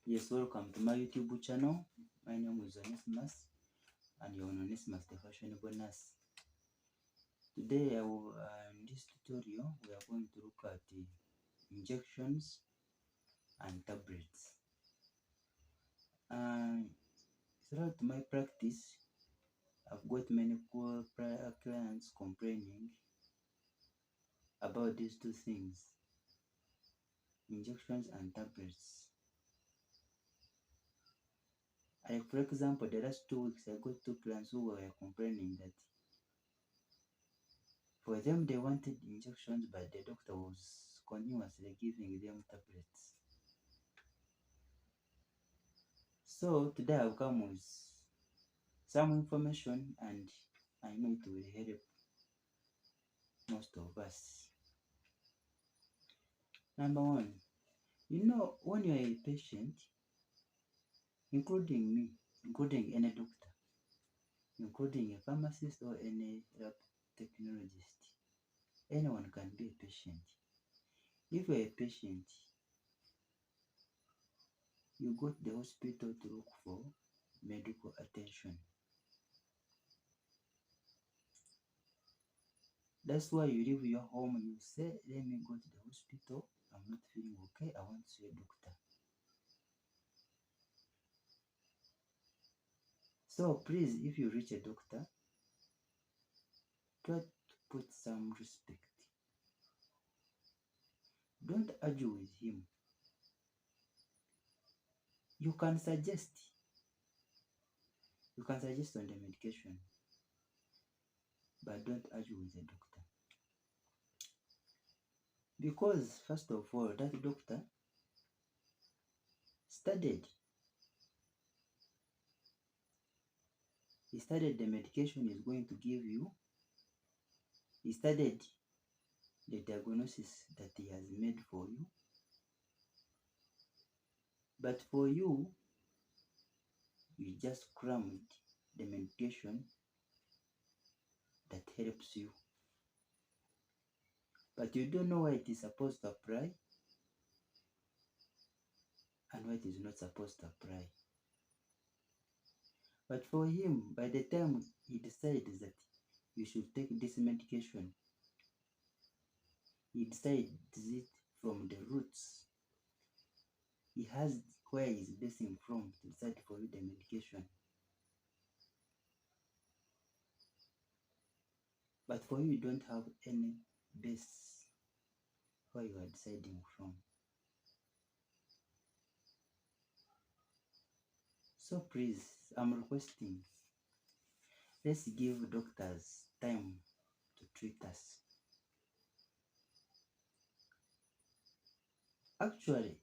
Yes, welcome to my YouTube channel. My name is Onesimus, and you're on Onesimus the Fashionable Nurse. Today, in this tutorial, we are going to look at the injections and tablets. Throughout my practice, I've got many clients complaining about these two things, injections and tablets. For example, the last 2 weeks, I got 2 clients who were complaining that for them they wanted injections, but the doctor was continuously giving them tablets. So today I've come with some information, and I know it will help most of us. Number one, when you're a patient, including me, including any doctor, including a pharmacist or any lab technologist, anyone can be a patient. If you're a patient, you go to the hospital to look for medical attention. That's why you leave your home, you say, let me go to the hospital, I'm not feeling okay, I want to see a doctor. So please, if you reach a doctor, try to put some respect. Don't argue with him. You can suggest on the medication, but don't argue with the doctor. Because first of all, that doctor studied. He studied the medication he's going to give you. He studied the diagnosis that he has made for you. But for you, you just crammed the medication that helps you. But you don't know why it is supposed to apply and why it is not supposed to apply. But for him, by the time he decides that you should take this medication, he decides it from the roots. He has where he's basing from to decide for you the medication. But for you, you don't have any base where you are deciding from. So please, I'm requesting, let's give doctors time to treat us. Actually,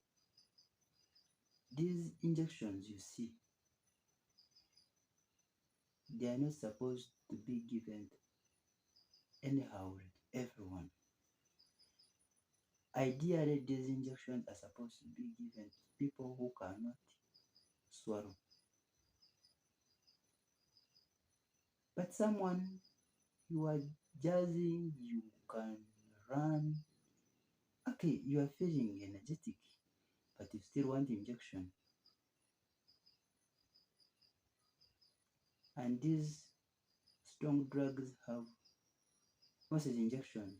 these injections you see, they are not supposed to be given anyhow to everyone. Ideally, these injections are supposed to be given to people who cannot swallow. But someone, you are jazzing, you can run, okay, you are feeling energetic, but you still want injection. And these strong drugs have, once it's injection,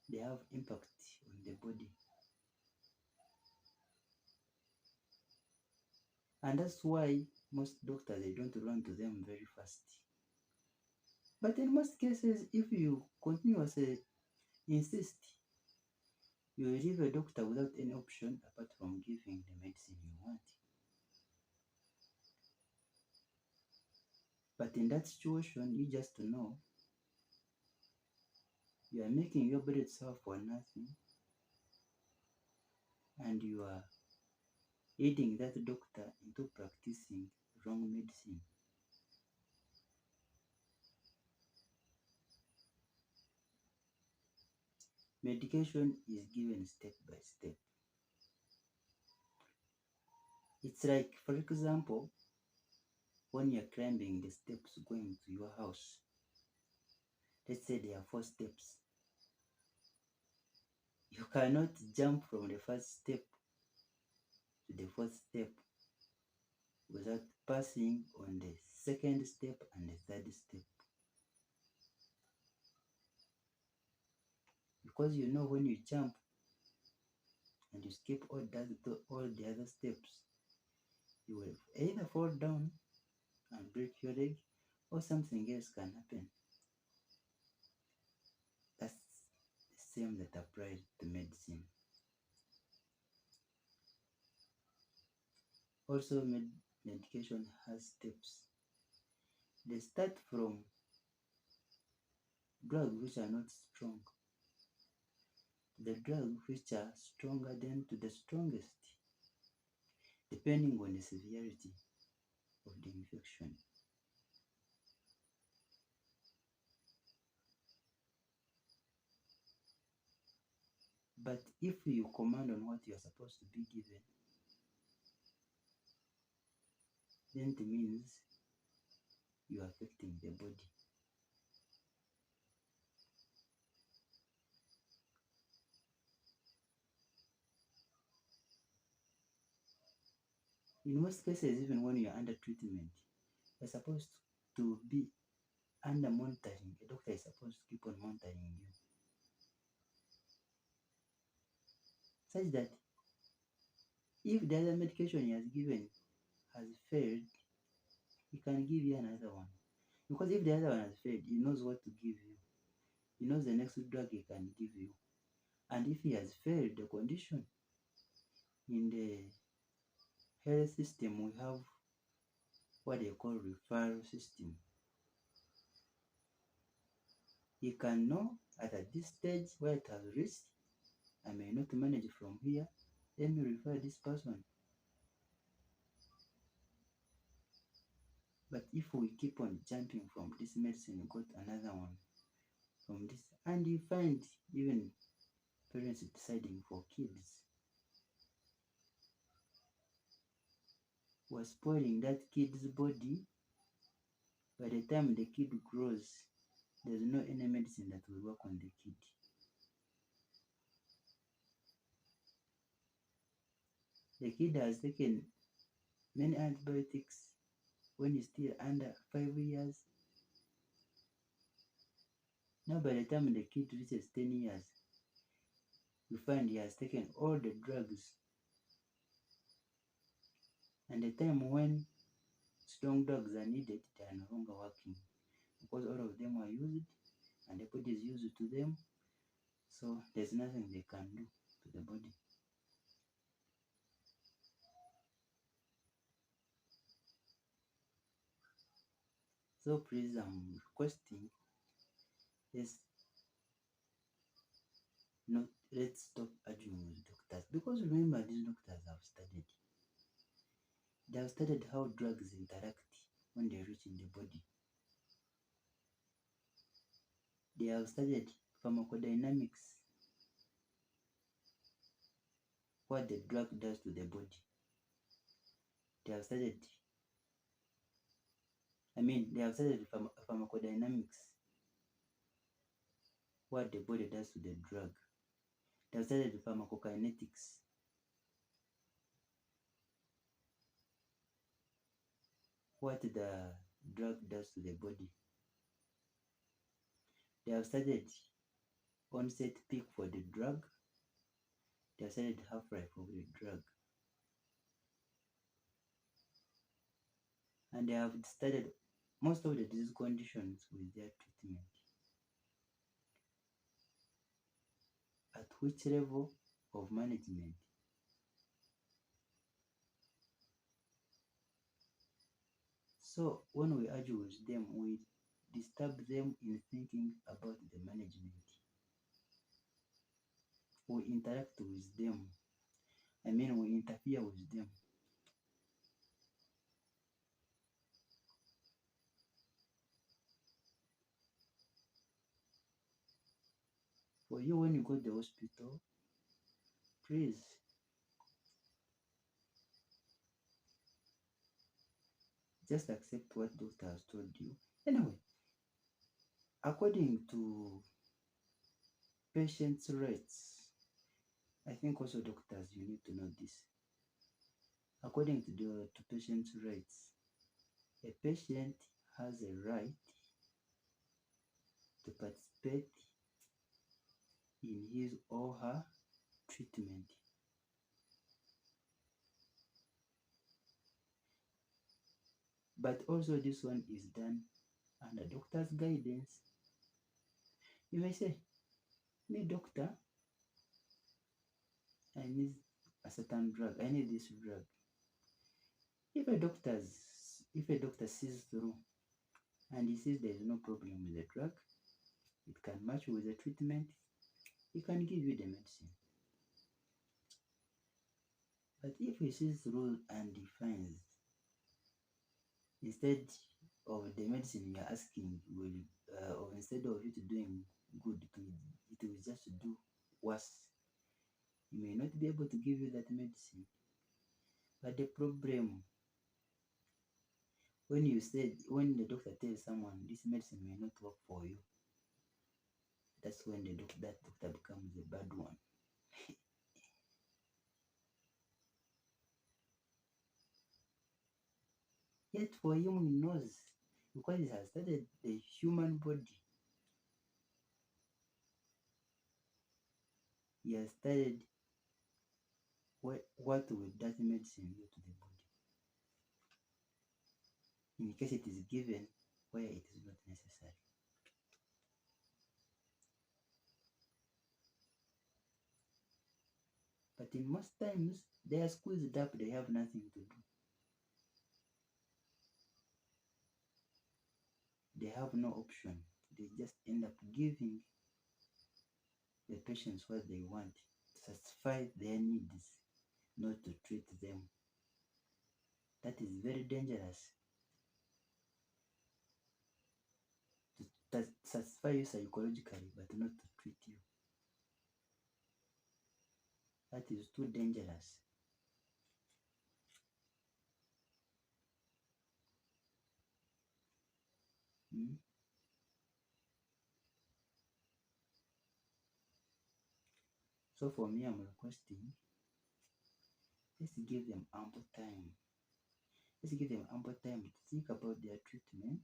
they have impact on the body. And that's why most doctors, they don't run to them very fast. But in most cases, if you continuously insist, you will leave a doctor without any option apart from giving the medicine you want. But in that situation, you just know you are making your body itself for nothing, and you are aiding that doctor into practicing wrong medicine. Medication is given step by step. It's like, for example, when you're climbing the steps going to your house. Let's say there are 4 steps. You cannot jump from the first step to the fourth step without passing on the second step and the third step. Because you know when you jump and you skip all the other steps, you will either fall down and break your leg or something else can happen. That's the same that applies to medicine. Also, medication has steps. They start from drugs which are not strong to the drugs which are stronger than to the strongest, depending on the severity of the infection. But if you command on what you are supposed to be given, then it means you are affecting the body. In most cases, even when you are under treatment, you're supposed to be under monitoring. A doctor is supposed to keep on monitoring you, such that if the other medication he has given has failed, he can give you another one. Because if the other one has failed, he knows what to give you. He knows the next drug he can give you. And if he has failed the condition, in the health system, we have what they call referral system. He can know at this stage where it has reached, I may not manage from here, let me refer this person. But if we keep on jumping from this medicine, we got another one from this, and you find even parents deciding for kids, we're spoiling that kid's body. By the time the kid grows, there's no any medicine that will work on the kid. The kid has taken many antibiotics when he's still under 5 years. Now by the time the kid reaches 10 years, you find he has taken all the drugs. And the time when strong drugs are needed, they are no longer working, because all of them are used and the body is used to them. So there's nothing they can do to the body. So please, I'm requesting, let's stop arguing with doctors, because remember, these doctors have studied. They have studied how drugs interact when they reach in the body. They have studied pharmacodynamics, what the drug does to the body. They have studied pharmacodynamics, what the body does to the drug. They have studied pharmacokinetics, what the drug does to the body. They have studied onset peak for the drug. They have studied half-life of the drug. And they have studied most of the disease conditions with their treatment. At which level of management? So when we argue with them, we disturb them in thinking about the management. We interact with them. We interfere with them. For you, when you go to the hospital, please just accept what doctor has told you. Anyway, according to patients' rates, I think also doctors, you need to know this. According to patient's rights, a patient has a right to participate in his or her treatment. But also this one is done under doctor's guidance. You may say, me doctor, I need a certain drug, I need this drug. If a doctor sees through and he sees there is no problem with the drug, it can match with the treatment, he can give you the medicine. But if he sees through and he finds, instead of the medicine you are asking or instead of it doing good, it will just do worse, he may not be able to give you that medicine. But the problem, when the doctor tells someone this medicine may not work for you, that's when that doctor becomes a bad one. Yet for him, he knows, because he has studied the human body. He has studied what would that medicine do to the body, in case it is given where it is not necessary. But in most times, they are squeezed up, they have nothing to do. They have no option. They just end up giving the patients what they want to satisfy their needs, not to treat them. That is very dangerous. To satisfy you psychologically, but not to treat you. That is too dangerous. So for me, I'm requesting, let's give them ample time. Let's give them ample time to think about their treatment.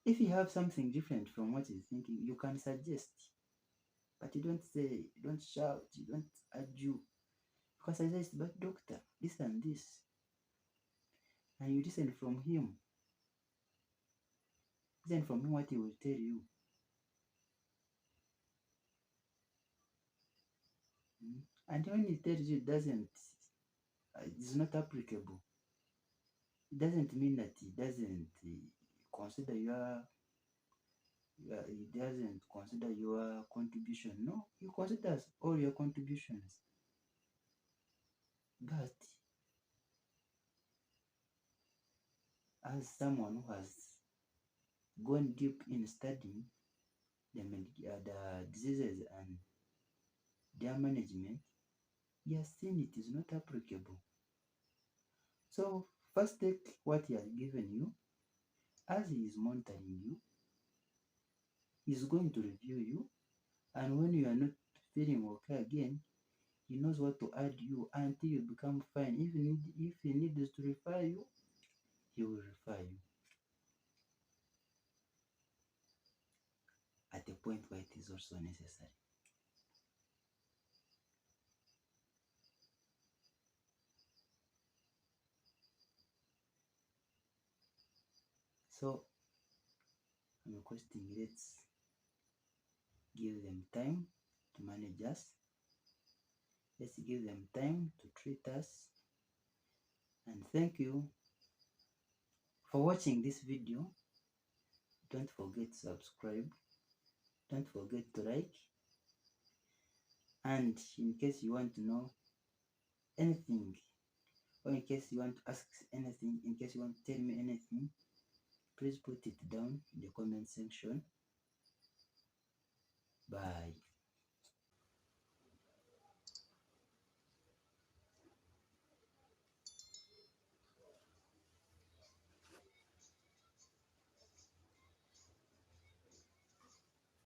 If you have something different from what he's thinking, you can suggest. But you don't say, you don't shout, you don't argue. You can suggest, but doctor, this and this. And you listen from him. Listen from him what he will tell you. And when he tells you it's not applicable, it doesn't mean that he doesn't consider he doesn't consider your contribution. No, he considers all your contributions. But as someone who has gone deep in studying the diseases and their management, he has seen it is not applicable. So first take what he has given you. As he is monitoring you, he is going to review you, and when you are not feeling okay again, he knows what to add you until you become fine. Even if he needs to refer you, he will refer you at a point where it is also necessary. So I'm requesting, let's give them time to manage us. Let's give them time to treat us. And thank you for watching this video. Don't forget to subscribe. Don't forget to like. And in case you want to know anything, or in case you want to ask anything, in case you want to tell me anything, please put it down in the comment section. Bye.